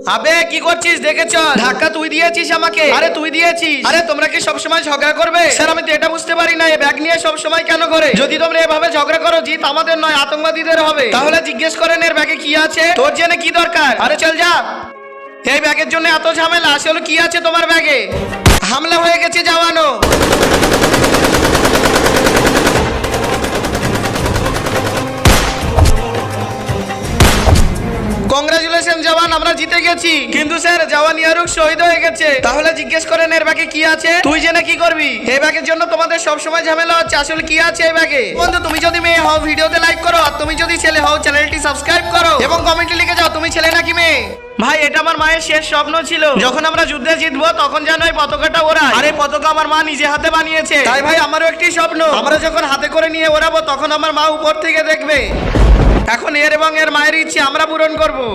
আবে কি করছিস দেখে চল। ধাক্কা তুই দিয়েছিস আমাকে। আরে তুই দিয়েছিস। আরে তোমরা কি সবসময় ঝগড়া করবে? স্যার আমি তো এটা বুঝতে পারি না, এই ব্যাগ নিয়ে সবসময় কেন করে? যদি তোমরা এভাবে ঝগড়া করো, জিত আমাদের নয় আতঙ্কবাদীদের হবে। তাহলে জিজ্ঞেস করেন এর ব্যাগে কি আছে। তোর জেনে কি দরকার? আরে চল যা। এই ব্যাগের জন্য এত ঝামেলা, আসলে কি আছে তোমার ব্যাগে? হামলা হয়ে গেছে জওয়ানো। কংগ্রাচুলেশন জওয়ান, আমরা জিতে গেছি। কিন্তু স্যার জওয়ান ইয়ারুক শহীদ হয়ে গেছে। তাহলে জিজ্ঞেস করেন এর ব্যাগে কি আছে। তুই জেনে কি করবি? এই ব্যাগের জন্য তোমাদের সবসময় ঝামেলা হচ্ছে, আসলে কি আছে এই ব্যাগে? বন্ধু তুমি যদি মেয়ে হও ভিডিওতে লাইক করো, আর তুমি যদি ছেলে হও চ্যানেলটি সাবস্ক্রাইব করো এবং কমেন্টে লিখে যাও তুমি ছেলে নাকি মেয়ে। ভাই এটা আমার মায়ের শেষ স্বপ্ন ছিল, যখন আমরা যুদ্ধে জিতবো তখন যেন এই পতাকাটা ওড়ায়। আরে পতাকা আমার মা নিজে হাতে বানিয়েছে। তাই ভাই আমারও একটি স্বপ্ন, আমরা যখন হাতে করে নিয়ে ওড়াবো তখন আমার মা উপর থেকে দেখবে। এখন এর এবং এর মায়ের ইচ্ছে আমরা পূরণ করবো।